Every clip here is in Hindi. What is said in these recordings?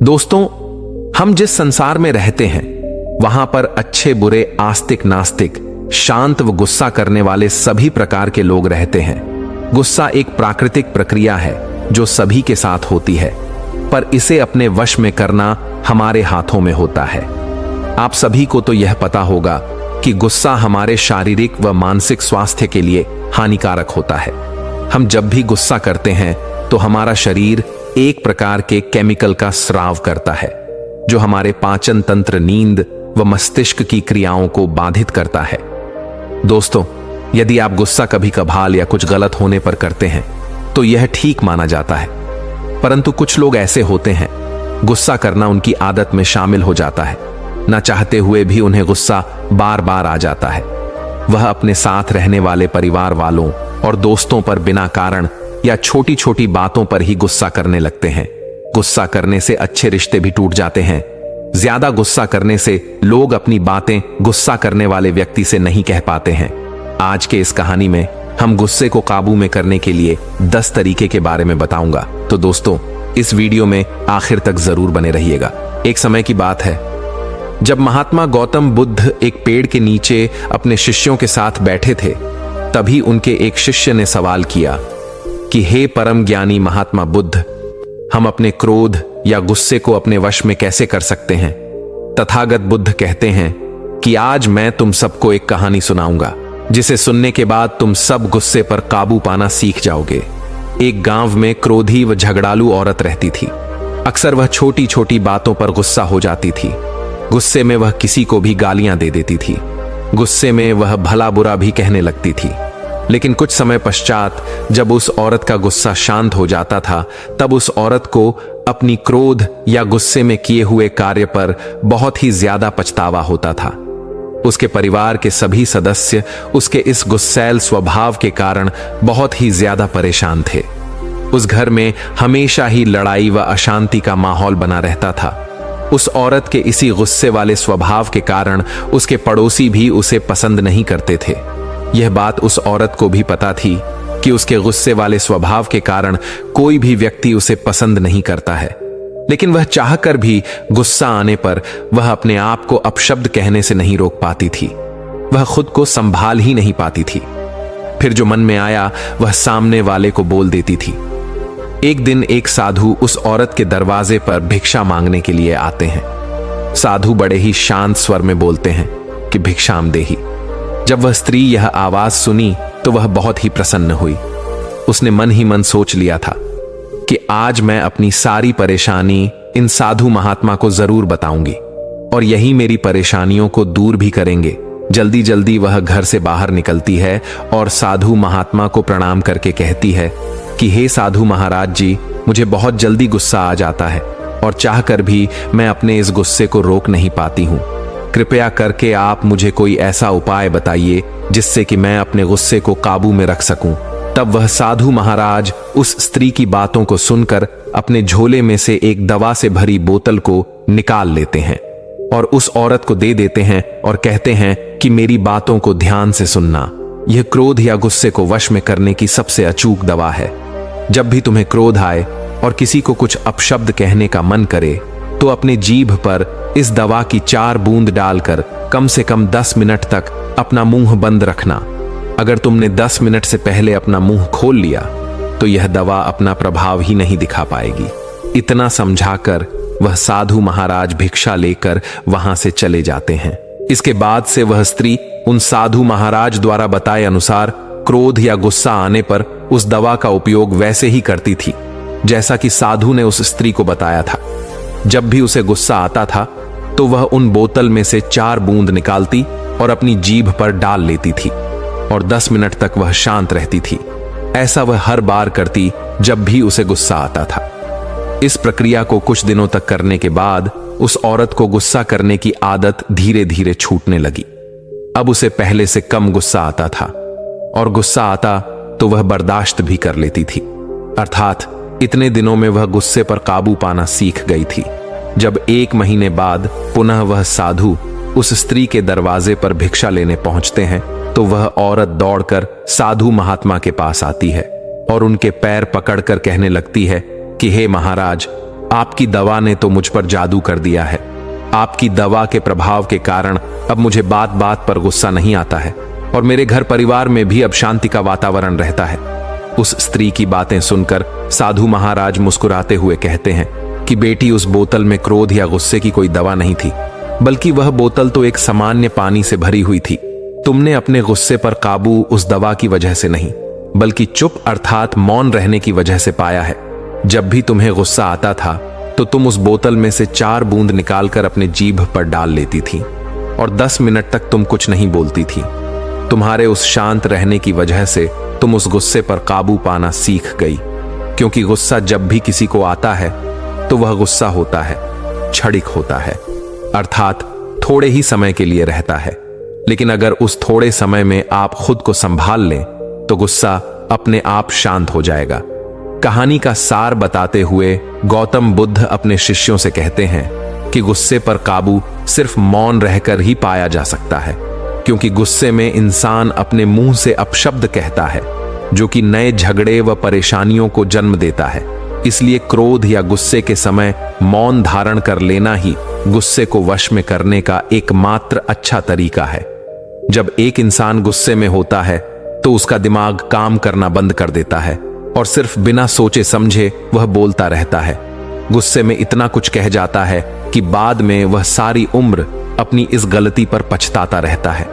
दोस्तों, हम जिस संसार में रहते हैं वहां पर अच्छे बुरे, आस्तिक नास्तिक, शांत व गुस्सा करने वाले सभी प्रकार के लोग रहते हैं। गुस्सा एक प्राकृतिक प्रक्रिया है जो सभी के साथ होती है, पर इसे अपने वश में करना हमारे हाथों में होता है। आप सभी को तो यह पता होगा कि गुस्सा हमारे शारीरिक व मानसिक स्वास्थ्य के लिए हानिकारक होता है। हम जब भी गुस्सा करते हैं तो हमारा शरीर एक प्रकार के केमिकल का स्राव करता है जो हमारे पाचन तंत्र, नींद व मस्तिष्क की क्रियाओं को बाधित करता है। दोस्तों, यदि आप गुस्सा कभी कभाल या कुछ गलत होने पर करते हैं तो यह ठीक माना जाता है, परंतु कुछ लोग ऐसे होते हैं गुस्सा करना उनकी आदत में शामिल हो जाता है। न चाहते हुए भी उन्हें गुस्सा बार बार आ जाता है। वह अपने साथ रहने वाले परिवार वालों और दोस्तों पर बिना कारण या छोटी छोटी बातों पर ही गुस्सा करने लगते हैं। गुस्सा करने से अच्छे रिश्ते भी टूट जाते हैं। ज्यादा गुस्सा करने से लोग अपनी बातें गुस्सा करने वाले व्यक्ति से नहीं कह पाते हैं। आज के इस कहानी में हम गुस्से को काबू में करने के लिए 10 तरीके के बारे में बताऊंगा। तो दोस्तों, इस वीडियो में आखिर तक जरूर बने रहिएगा। एक समय की बात है जब महात्मा गौतम बुद्ध एक पेड़ के नीचे अपने शिष्यों के साथ बैठे थे। तभी उनके एक शिष्य ने सवाल किया कि हे परम ज्ञानी महात्मा बुद्ध, हम अपने क्रोध या गुस्से को अपने वश में कैसे कर सकते हैं? तथागत बुद्ध कहते हैं कि आज मैं तुम सबको एक कहानी सुनाऊंगा जिसे सुनने के बाद तुम सब गुस्से पर काबू पाना सीख जाओगे। एक गांव में क्रोधी व झगड़ालू औरत रहती थी। अक्सर वह छोटी छोटी बातों पर गुस्सा हो जाती थी। गुस्से में वह किसी को भी गालियां दे देती थी। गुस्से में वह भला बुरा भी कहने लगती थी। लेकिन कुछ समय पश्चात जब उस औरत का गुस्सा शांत हो जाता था, तब उस औरत को अपनी क्रोध या गुस्से में किए हुए कार्य पर बहुत ही ज्यादा पछतावा होता था। उसके परिवार के सभी सदस्य उसके इस गुस्सैल स्वभाव के कारण बहुत ही ज्यादा परेशान थे। उस घर में हमेशा ही लड़ाई व अशांति का माहौल बना रहता था। उस औरत के इसी गुस्से वाले स्वभाव के कारण उसके पड़ोसी भी उसे पसंद नहीं करते थे। यह बात उस औरत को भी पता थी कि उसके गुस्से वाले स्वभाव के कारण कोई भी व्यक्ति उसे पसंद नहीं करता है। लेकिन वह चाहकर भी गुस्सा आने पर वह अपने आप को अपशब्द कहने से नहीं रोक पाती थी। वह खुद को संभाल ही नहीं पाती थी। फिर जो मन में आया वह सामने वाले को बोल देती थी। एक दिन एक साधु उस औरत के दरवाजे पर भिक्षा मांगने के लिए आते हैं। साधु बड़े ही शांत स्वर में बोलते हैं कि भिक्षाम देहि। जब वह स्त्री यह आवाज सुनी तो वह बहुत ही प्रसन्न हुई। उसने मन ही मन सोच लिया था कि आज मैं अपनी सारी परेशानी इन साधु महात्मा को जरूर बताऊंगी और यही मेरी परेशानियों को दूर भी करेंगे। जल्दी जल्दी वह घर से बाहर निकलती है और साधु महात्मा को प्रणाम करके कहती है कि हे साधु महाराज जी, मुझे बहुत जल्दी गुस्सा आ जाता है और चाहकर भी मैं अपने इस गुस्से को रोक नहीं पाती हूं। कृपया करके आप मुझे कोई ऐसा उपाय बताइए जिससे कि मैं अपने गुस्से को काबू में रख सकूं। तब वह साधु महाराज उस स्त्री की बातों को सुनकर अपने झोले में से एक दवा से भरी बोतल को निकाल लेते हैं और उस औरत को दे देते हैं और कहते हैं कि मेरी बातों को ध्यान से सुनना। यह क्रोध या गुस्से को वश में करने की सबसे अचूक दवा है। जब भी तुम्हें क्रोध आए और किसी को कुछ अपशब्द कहने का मन करे तो अपने जीभ पर इस दवा की 4 बूंद डालकर कम से कम 10 मिनट तक अपना मुंह बंद रखना। अगर तुमने 10 मिनट से पहले अपना मुंह खोल लिया तो यह दवा अपना प्रभाव ही नहीं दिखा पाएगी। इतना समझाकर वह साधु महाराज भिक्षा लेकर वहां से चले जाते हैं। इसके बाद से वह स्त्री उन साधु महाराज द्वारा बताए अनुसार क्रोध या गुस्सा आने पर उस दवा का उपयोग वैसे ही करती थी जैसा कि साधु ने उस स्त्री को बताया था। जब भी उसे गुस्सा आता था तो वह उन बोतल में से 4 बूंद निकालती और अपनी जीभ पर डाल लेती थी और 10 मिनट तक वह शांत रहती थी। ऐसा वह हर बार करती जब भी उसे गुस्सा आता था। इस प्रक्रिया को कुछ दिनों तक करने के बाद उस औरत को गुस्सा करने की आदत धीरे धीरे छूटने लगी। अब उसे पहले से कम गुस्सा आता था और गुस्सा आता तो वह बर्दाश्त भी कर लेती थी। अर्थात इतने दिनों में वह गुस्से पर काबू पाना सीख गई थी। जब 1 महीने बाद पुनः वह साधु उस स्त्री के दरवाजे पर भिक्षा लेने पहुंचते हैं तो वह औरत दौड़कर साधु महात्मा के पास आती है और उनके पैर पकड़कर कहने लगती है कि हे महाराज, आपकी दवा ने तो मुझ पर जादू कर दिया है। आपकी दवा के प्रभाव के कारण अब मुझे बात बात पर गुस्सा नहीं आता है और मेरे घर परिवार में भी अब शांति का वातावरण रहता है। उस स्त्री की बातें सुनकर साधु महाराज मुस्कुराते हुए कहते हैं कि बेटी, उस बोतल में क्रोध या गुस्से की कोई दवा नहीं थी, बल्कि वह बोतल तो एक सामान्य पानी से भरी हुई थी। तुमने अपने गुस्से पर काबू उस दवा की वजह से नहीं, बल्कि चुप अर्थात मौन रहने की वजह से पाया है। जब भी तुम्हें गुस्सा आता था तो तुम उस बोतल में से 4 बूंद निकालकर अपने जीभ पर डाल लेती थी और 10 मिनट तक तुम कुछ नहीं बोलती थी। तुम्हारे उस शांत रहने की वजह से तुम उस गुस्से पर काबू पाना सीख गई, क्योंकि गुस्सा जब भी किसी को आता है तो वह गुस्सा होता है, क्षणिक होता है, अर्थात थोड़े ही समय के लिए रहता है। लेकिन अगर उस थोड़े समय में आप खुद को संभाल लें तो गुस्सा अपने आप शांत हो जाएगा। कहानी का सार बताते हुए गौतम बुद्ध अपने शिष्यों से कहते हैं कि गुस्से पर काबू सिर्फ मौन रहकर ही पाया जा सकता है, क्योंकि गुस्से में इंसान अपने मुंह से अपशब्द कहता है, जो कि नए झगड़े व परेशानियों को जन्म देता है। इसलिए क्रोध या गुस्से के समय मौन धारण कर लेना ही गुस्से को वश में करने का एकमात्र अच्छा तरीका है। जब एक इंसान गुस्से में होता है तो उसका दिमाग काम करना बंद कर देता है और सिर्फ बिना सोचे समझे वह बोलता रहता है। गुस्से में इतना कुछ कह जाता है कि बाद में वह सारी उम्र अपनी इस गलती पर पछताता रहता है।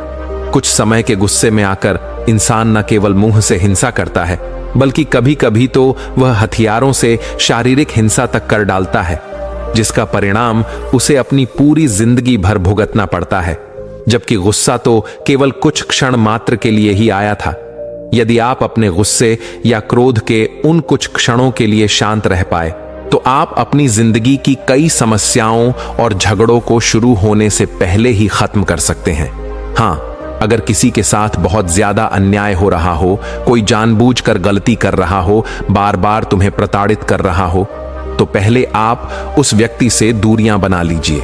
कुछ समय के गुस्से में आकर इंसान न केवल मुंह से हिंसा करता है, बल्कि कभी कभी तो वह हथियारों से शारीरिक हिंसा तक कर डालता है, जिसका परिणाम उसे अपनी पूरी जिंदगी भर भुगतना पड़ता है। जबकि गुस्सा तो केवल कुछ क्षण मात्र के लिए ही आया था। यदि आप अपने गुस्से या क्रोध के उन कुछ क्षणों के लिए शांत रह पाए तो आप अपनी जिंदगी की कई समस्याओं और झगड़ों को शुरू होने से पहले ही खत्म कर सकते हैं। हाँ, अगर किसी के साथ बहुत ज्यादा अन्याय हो रहा हो, कोई जानबूझकर गलती कर रहा हो, बार बार तुम्हें प्रताड़ित कर रहा हो, तो पहले आप उस व्यक्ति से दूरियां बना लीजिए।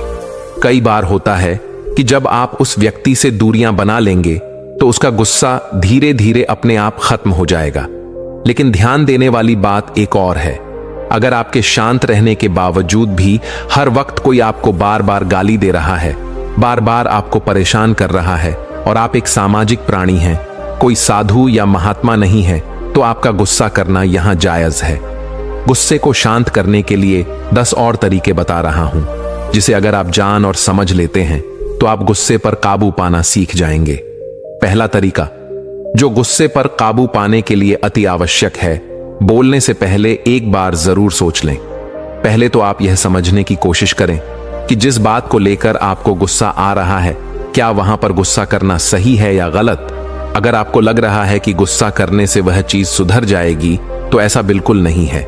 कई बार होता है कि जब आप उस व्यक्ति से दूरियां बना लेंगे तो उसका गुस्सा धीरे धीरे अपने आप खत्म हो जाएगा। लेकिन ध्यान देने वाली बात एक और है। अगर आपके शांत रहने के बावजूद भी हर वक्त कोई आपको बार बार गाली दे रहा है, बार बार आपको परेशान कर रहा है और आप एक सामाजिक प्राणी हैं, कोई साधु या महात्मा नहीं है, तो आपका गुस्सा करना यहां जायज है। गुस्से को शांत करने के लिए 10 और तरीके बता रहा हूं, जिसे अगर आप जान और समझ लेते हैं तो आप गुस्से पर काबू पाना सीख जाएंगे। पहला तरीका, जो गुस्से पर काबू पाने के लिए अति आवश्यक है, बोलने से पहले एक बार जरूर सोच लें। पहले तो आप यह समझने की कोशिश करें कि जिस बात को लेकर आपको गुस्सा आ रहा है, क्या वहां पर गुस्सा करना सही है या गलत। अगर आपको लग रहा है कि गुस्सा करने से वह चीज सुधर जाएगी, तो ऐसा बिल्कुल नहीं है।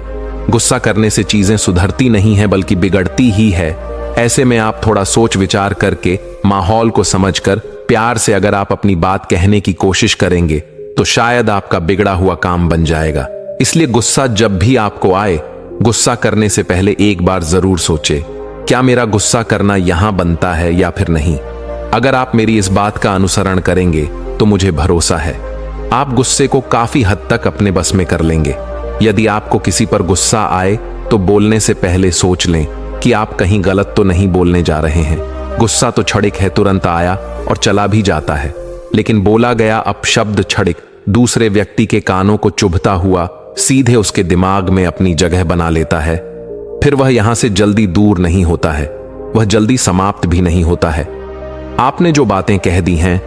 गुस्सा करने से चीजें सुधरती नहीं है, बल्कि बिगड़ती ही है। ऐसे में आप थोड़ा सोच विचार करके, माहौल को समझकर, प्यार से अगर आप अपनी बात कहने की कोशिश करेंगे तो शायद आपका बिगड़ा हुआ काम बन जाएगा। इसलिए गुस्सा जब भी आपको आए, गुस्सा करने से पहले एक बार जरूर सोचे, क्या मेरा गुस्सा करना यहां बनता है या फिर नहीं। अगर आप मेरी इस बात का अनुसरण करेंगे तो मुझे भरोसा है आप गुस्से को काफी हद तक अपने बस में कर लेंगे। यदि आपको किसी पर गुस्सा आए तो बोलने से पहले सोच लें कि आप कहीं गलत तो नहीं बोलने जा रहे हैं। गुस्सा तो क्षणिक है, तुरंत आया और चला भी जाता है, लेकिन बोला गया अपशब्द क्षणिक दूसरे व्यक्ति के कानों को चुभता हुआ सीधे उसके दिमाग में अपनी जगह बना लेता है। फिर वह यहां से जल्दी दूर नहीं होता है, वह जल्दी समाप्त भी नहीं होता है। आपने जो बातें कह दी हैं,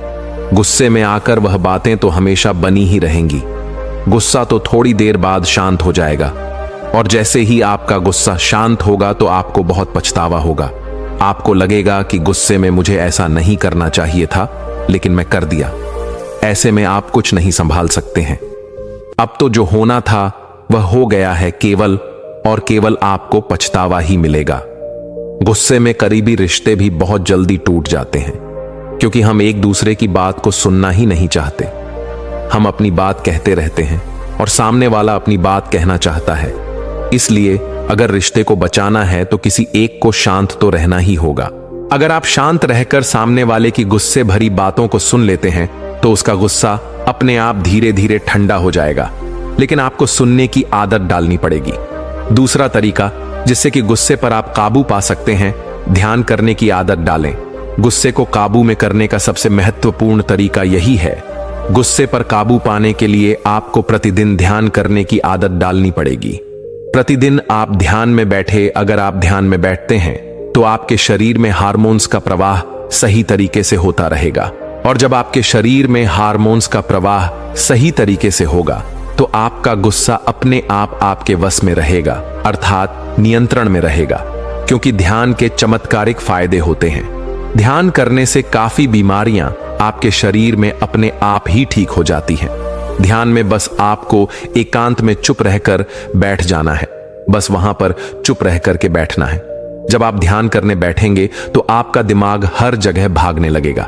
गुस्से में आकर वह बातें तो हमेशा बनी ही रहेंगी। गुस्सा तो थोड़ी देर बाद शांत हो जाएगा, और जैसे ही आपका गुस्सा शांत होगा तो आपको बहुत पछतावा होगा। आपको लगेगा कि गुस्से में मुझे ऐसा नहीं करना चाहिए था, लेकिन मैं कर दिया। ऐसे में आप कुछ नहीं संभाल सकते हैं। अब तो जो होना था वह हो गया है, केवल और केवल आपको पछतावा ही मिलेगा। गुस्से में करीबी रिश्ते भी बहुत जल्दी टूट जाते हैं, क्योंकि हम एक दूसरे की बात को सुनना ही नहीं चाहते। हम अपनी बात कहते रहते हैं और सामने वाला अपनी बात कहना चाहता है। इसलिए अगर रिश्ते को बचाना है तो किसी एक को शांत तो रहना ही होगा। अगर आप शांत रहकर सामने वाले की गुस्से भरी बातों को सुन लेते हैं तो उसका गुस्सा अपने आप धीरे धीरे ठंडा हो जाएगा, लेकिन आपको सुनने की आदत डालनी पड़ेगी। दूसरा तरीका, जिससे कि गुस्से पर आप काबू पा सकते हैं, ध्यान करने की आदत डालें। गुस्से को काबू में करने का सबसे महत्वपूर्ण तरीका यही है। गुस्से पर काबू पाने के लिए आपको प्रतिदिन ध्यान करने की आदत डालनी पड़ेगी। प्रतिदिन आप ध्यान में बैठे, अगर आप ध्यान में बैठते हैं तो आपके शरीर में हार्मोन्स का प्रवाह सही तरीके से होता रहेगा, और जब आपके शरीर में हार्मोन्स का प्रवाह सही तरीके से होगा तो आपका गुस्सा अपने आप आपके वश में रहेगा, अर्थात नियंत्रण में रहेगा। क्योंकि ध्यान के चमत्कारिक फायदे होते हैं। ध्यान करने से काफी बीमारियां आपके शरीर में अपने आप ही ठीक हो जाती हैं। ध्यान में बस आपको एकांत में चुप रहकर बैठ जाना है, बस वहां पर चुप रह करके बैठना है। जब आप ध्यान करने बैठेंगे तो आपका दिमाग हर जगह भागने लगेगा।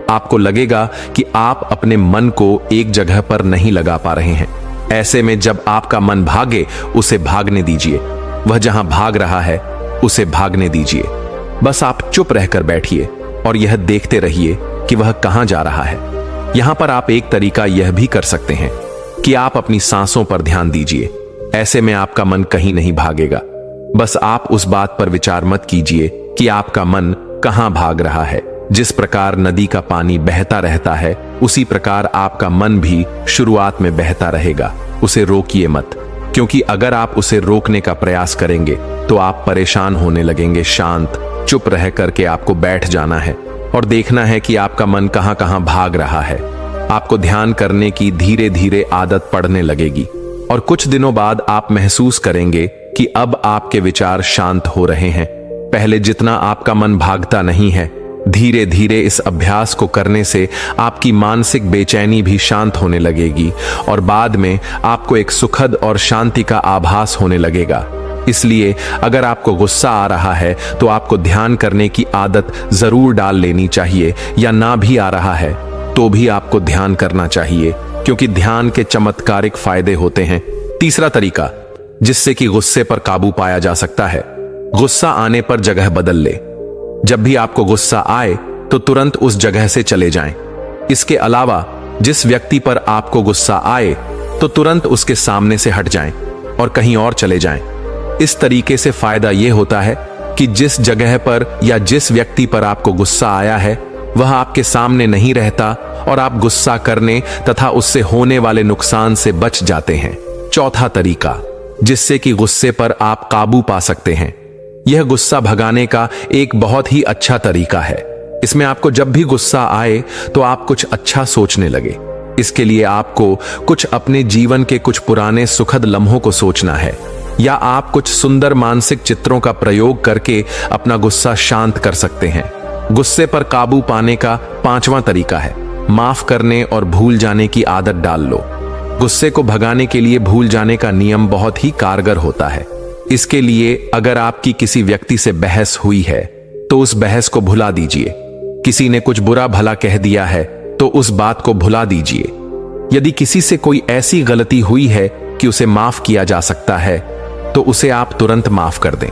आपको लगेगा कि आप अपने मन को एक जगह पर नहीं लगा पा रहे हैं। ऐसे में जब आपका मन भागे, उसे भागने दीजिए। वह जहां भाग रहा है उसे भागने दीजिए। बस आप चुप रहकर बैठिए और यह देखते रहिए कि वह कहां जा रहा है। यहां पर आप एक तरीका यह भी कर सकते हैं कि आप अपनी सांसों पर ध्यान दीजिए। ऐसे में आपका मन कहीं नहीं भागेगा। बस आप उस बात पर विचार मत कीजिए कि आपका मन कहां भाग रहा है। जिस प्रकार नदी का पानी बहता रहता है, उसी प्रकार आपका मन भी शुरुआत में बहता रहेगा। उसे रोकिए मत, क्योंकि अगर आप उसे रोकने का प्रयास करेंगे तो आप परेशान होने लगेंगे। शांत चुप रह करके आपको बैठ जाना है और देखना है कि आपका मन कहां कहां भाग रहा है। आपको ध्यान करने की धीरे धीरे आदत पड़ने लगेगी और कुछ दिनों बाद आप महसूस करेंगे कि अब आपके विचार शांत हो रहे हैं। पहले जितना आपका मन भागता नहीं है, धीरे धीरे इस अभ्यास को करने से आपकी मानसिक बेचैनी भी शांत होने लगेगी और बाद में आपको एक सुखद और शांति का आभास होने लगेगा। इसलिए अगर आपको गुस्सा आ रहा है तो आपको ध्यान करने की आदत जरूर डाल लेनी चाहिए, या ना भी आ रहा है तो भी आपको ध्यान करना चाहिए, क्योंकि ध्यान के चमत्कारिक फायदे होते हैं। तीसरा तरीका जिससे कि गुस्से पर काबू पाया जा सकता है, गुस्सा आने पर जगह बदल ले। जब भी आपको गुस्सा आए तो तुरंत उस जगह से चले जाएं। इसके अलावा जिस व्यक्ति पर आपको गुस्सा आए तो तुरंत उसके सामने से हट जाएं और कहीं और चले जाएं। इस तरीके से फायदा यह होता है कि जिस जगह पर या जिस व्यक्ति पर आपको गुस्सा आया है वह आपके सामने नहीं रहता और आप गुस्सा करने तथा उससे होने वाले नुकसान से बच जाते हैं। चौथा तरीका जिससे कि गुस्से पर आप काबू पा सकते हैं, यह गुस्सा भगाने का एक बहुत ही अच्छा तरीका है। इसमें आपको जब भी गुस्सा आए तो आप कुछ अच्छा सोचने लगे। इसके लिए आपको कुछ अपने जीवन के कुछ पुराने सुखद लम्हों को सोचना है, या आप कुछ सुंदर मानसिक चित्रों का प्रयोग करके अपना गुस्सा शांत कर सकते हैं। गुस्से पर काबू पाने का पांचवा तरीका है माफ करने और भूल जाने की आदत डाल लो। गुस्से को भगाने के लिए भूल जाने का नियम बहुत ही कारगर होता है। इसके लिए अगर आपकी किसी व्यक्ति से बहस हुई है तो उस बहस को भुला दीजिए। किसी ने कुछ बुरा भला कह दिया है तो उस बात को भुला दीजिए। यदि किसी से कोई ऐसी गलती हुई है कि उसे माफ किया जा सकता है तो उसे आप तुरंत माफ कर दें।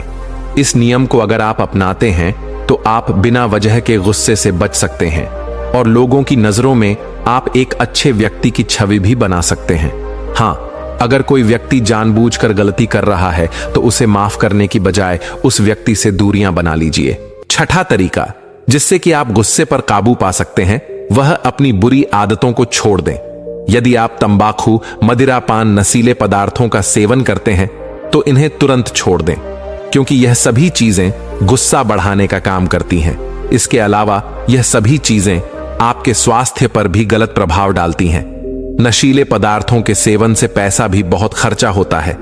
इस नियम को अगर आप अपनाते हैं तो आप बिना वजह के गुस्से से बच सकते हैं और लोगों की नजरों में आप एक अच्छे व्यक्ति की छवि भी बना सकते हैं। हाँ, अगर कोई व्यक्ति जानबूझकर गलती कर रहा है तो उसे माफ करने की बजाय उस व्यक्ति से दूरियां बना लीजिए। छठा तरीका जिससे कि आप गुस्से पर काबू पा सकते हैं, वह अपनी बुरी आदतों को छोड़ दें। यदि आप तंबाकू, मदिरा पान, नशीले पदार्थों का सेवन करते हैं तो इन्हें तुरंत छोड़ दें, क्योंकि यह सभी चीजें गुस्सा बढ़ाने का काम करती हैं। इसके अलावा यह सभी चीजें आपके स्वास्थ्य पर भी गलत प्रभाव डालती हैं। नशीले पदार्थों के सेवन से पैसा भी बहुत खर्चा होता है,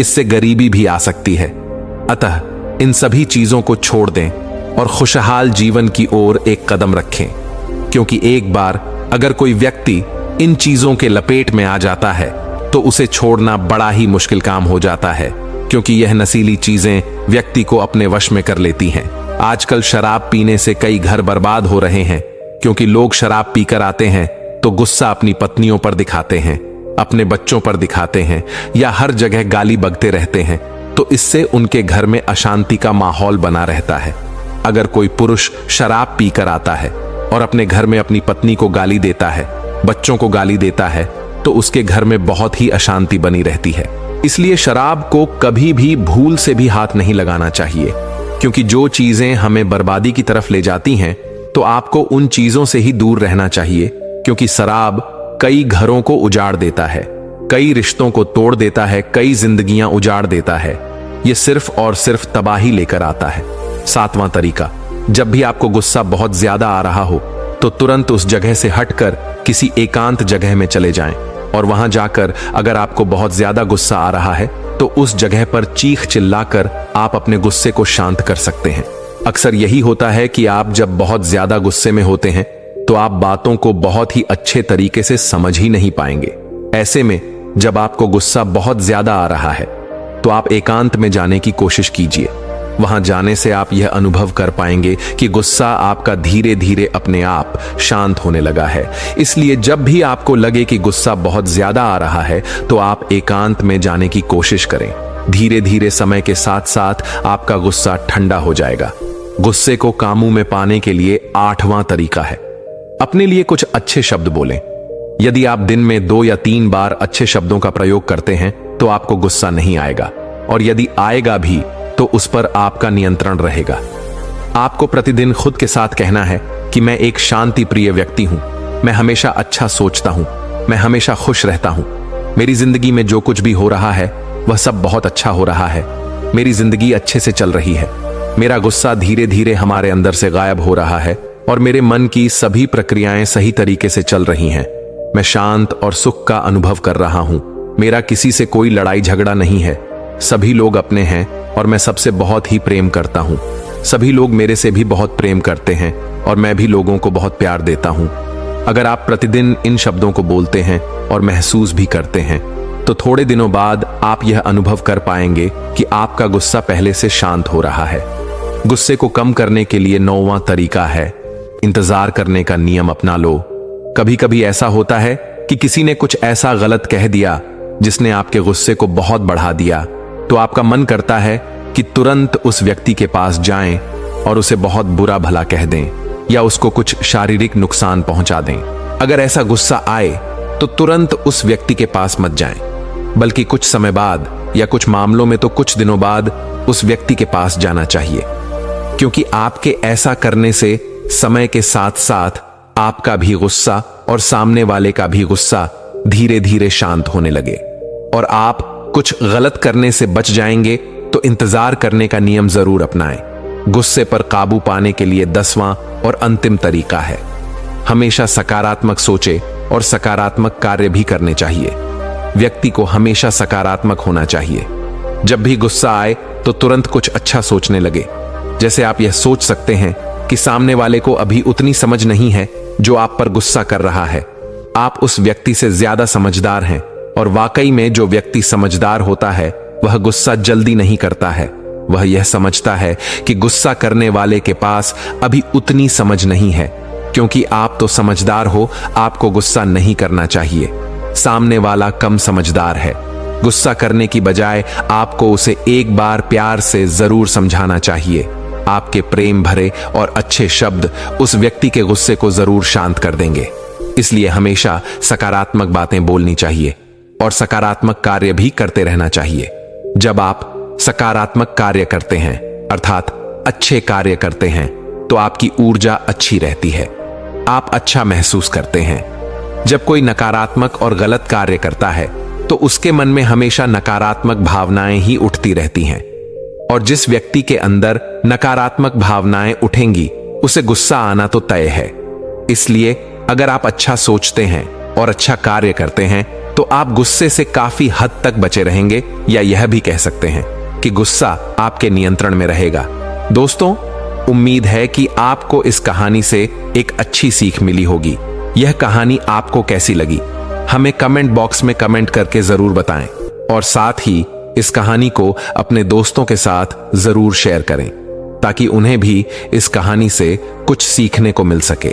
इससे गरीबी भी आ सकती है। अतः इन सभी चीजों को छोड़ दें और खुशहाल जीवन की ओर एक कदम रखें, क्योंकि एक बार अगर कोई व्यक्ति इन चीजों के लपेट में आ जाता है तो उसे छोड़ना बड़ा ही मुश्किल काम हो जाता है, क्योंकि यह नशीली चीजें व्यक्ति को अपने वश में कर लेती हैं। आजकल शराब पीने से कई घर बर्बाद हो रहे हैं, क्योंकि लोग शराब पीकर आते हैं तो गुस्सा अपनी पत्नियों पर दिखाते हैं, अपने बच्चों पर दिखाते हैं, या हर जगह गाली बकते रहते हैं, तो इससे उनके घर में अशांति का माहौल बना रहता है। अगर कोई पुरुष शराब पीकर आता है और अपने घर में अपनी पत्नी को गाली देता है, बच्चों को गाली देता है, तो उसके घर में बहुत ही अशांति बनी रहती है। इसलिए शराब को कभी भी भूल से भी हाथ नहीं लगाना चाहिए, क्योंकि जो चीजें हमें बर्बादी की तरफ ले जाती हैं तो आपको उन चीजों से ही दूर रहना चाहिए, क्योंकि शराब कई घरों को उजाड़ देता है, कई रिश्तों को तोड़ देता है, कई जिंदगियां उजाड़ देता है। यह सिर्फ और सिर्फ तबाही लेकर आता है। 7वां तरीका, जब भी आपको गुस्सा बहुत ज्यादा आ रहा हो तो तुरंत उस जगह से हटकर किसी एकांत जगह में चले जाएं और वहां जाकर अगर आपको बहुत ज्यादा गुस्सा आ रहा है तो उस जगह पर चीख चिल्लाकर आप अपने गुस्से को शांत कर सकते हैं। अक्सर यही होता है कि आप जब बहुत ज्यादा गुस्से में होते हैं तो आप बातों को बहुत ही अच्छे तरीके से समझ ही नहीं पाएंगे। ऐसे में जब आपको गुस्सा बहुत ज्यादा आ रहा है तो आप एकांत में जाने की कोशिश कीजिए। वहां जाने से आप यह अनुभव कर पाएंगे कि गुस्सा आपका धीरे धीरे अपने आप शांत होने लगा है। इसलिए जब भी आपको लगे कि गुस्सा बहुत ज्यादा आ रहा है तो आप एकांत में जाने की कोशिश करें। धीरे धीरे समय के साथ साथ आपका गुस्सा ठंडा हो जाएगा। गुस्से को काबू में पाने के लिए 8वां तरीका है, अपने लिए कुछ अच्छे शब्द बोलें। यदि आप दिन में 2 या 3 बार अच्छे शब्दों का प्रयोग करते हैं तो आपको गुस्सा नहीं आएगा, और यदि आएगा भी तो उस पर आपका नियंत्रण रहेगा। आपको प्रतिदिन खुद के साथ कहना है कि मैं एक शांति प्रिय व्यक्ति हूं, मैं हमेशा अच्छा सोचता हूं, मैं हमेशा खुश रहता हूं, मेरी जिंदगी में जो कुछ भी हो रहा है वह सब बहुत अच्छा हो रहा है, मेरी जिंदगी अच्छे से चल रही है, मेरा गुस्सा धीरे धीरे हमारे अंदर से गायब हो रहा है और मेरे मन की सभी प्रक्रियाएं सही तरीके से चल रही हैं। मैं शांत और सुख का अनुभव कर रहा हूं, मेरा किसी से कोई लड़ाई झगड़ा नहीं है, सभी लोग अपने हैं और मैं सबसे बहुत ही प्रेम करता हूं, सभी लोग मेरे से भी बहुत प्रेम करते हैं और मैं भी लोगों को बहुत प्यार देता हूं। अगर आप प्रतिदिन इन शब्दों को बोलते हैं और महसूस भी करते हैं तो थोड़े दिनों बाद आप यह अनुभव कर पाएंगे कि आपका गुस्सा पहले से शांत हो रहा है। गुस्से को कम करने के लिए 9वां तरीका है, इंतजार करने का नियम अपना लो। कभी कभी ऐसा होता है कि किसी ने कुछ ऐसा गलत कह दिया जिसने आपके गुस्से को बहुत बढ़ा दिया, तो आपका मन करता है कि तुरंत उस व्यक्ति के पास जाएं और उसे बहुत बुरा भला कह दें या उसको कुछ शारीरिक नुकसान पहुंचा दें। अगर ऐसा गुस्सा आए तो तुरंत उस व्यक्ति के पास मत जाएं, बल्कि कुछ समय बाद या कुछ मामलों में तो कुछ दिनों बाद उस व्यक्ति के पास जाना चाहिए, क्योंकि आपके ऐसा करने से समय के साथ साथ आपका भी गुस्सा और सामने वाले का भी गुस्सा धीरे धीरे शांत होने लगे और आप कुछ गलत करने से बच जाएंगे। तो इंतजार करने का नियम जरूर अपनाएं। गुस्से पर काबू पाने के लिए 10वां और अंतिम तरीका है, हमेशा सकारात्मक सोचे और सकारात्मक कार्य भी करने चाहिए। व्यक्ति को हमेशा सकारात्मक होना चाहिए। जब भी गुस्सा आए तो तुरंत कुछ अच्छा सोचने लगे। जैसे आप यह सोच सकते हैं कि सामने वाले को अभी उतनी समझ नहीं है जो आप पर गुस्सा कर रहा है, आप उस व्यक्ति से ज्यादा समझदार हैं, और वाकई में जो व्यक्ति समझदार होता है वह गुस्सा जल्दी नहीं करता है। वह यह समझता है कि गुस्सा करने वाले के पास अभी उतनी समझ नहीं है, क्योंकि आप तो समझदार हो, आपको गुस्सा नहीं करना चाहिए। सामने वाला कम समझदार है। गुस्सा करने की बजाय आपको उसे एक बार प्यार से जरूर समझाना चाहिए। आपके प्रेम भरे और अच्छे शब्द उस व्यक्ति के गुस्से को जरूर शांत कर देंगे। इसलिए हमेशा सकारात्मक बातें बोलनी चाहिए और सकारात्मक कार्य भी करते रहना चाहिए। जब आप सकारात्मक कार्य करते हैं, अर्थात अच्छे कार्य करते हैं, तो आपकी ऊर्जा अच्छी रहती है, आप अच्छा महसूस करते हैं। जब कोई नकारात्मक और गलत कार्य करता है तो उसके मन में हमेशा नकारात्मक भावनाएं ही उठती रहती हैं, और जिस व्यक्ति के अंदर नकारात्मक भावनाएं उठेंगी उसे गुस्सा आना तो तय है। इसलिए अगर आप अच्छा सोचते हैं और अच्छा कार्य करते हैं तो आप गुस्से से काफी हद तक बचे रहेंगे, या यह भी कह सकते हैं कि गुस्सा आपके नियंत्रण में रहेगा। दोस्तों, उम्मीद है कि आपको इस कहानी से एक अच्छी सीख मिली होगी। यह कहानी आपको कैसी लगी हमें कमेंट बॉक्स में कमेंट करके जरूर बताएं, और साथ ही इस कहानी को अपने दोस्तों के साथ जरूर शेयर करें ताकि उन्हें भी इस कहानी से कुछ सीखने को मिल सके।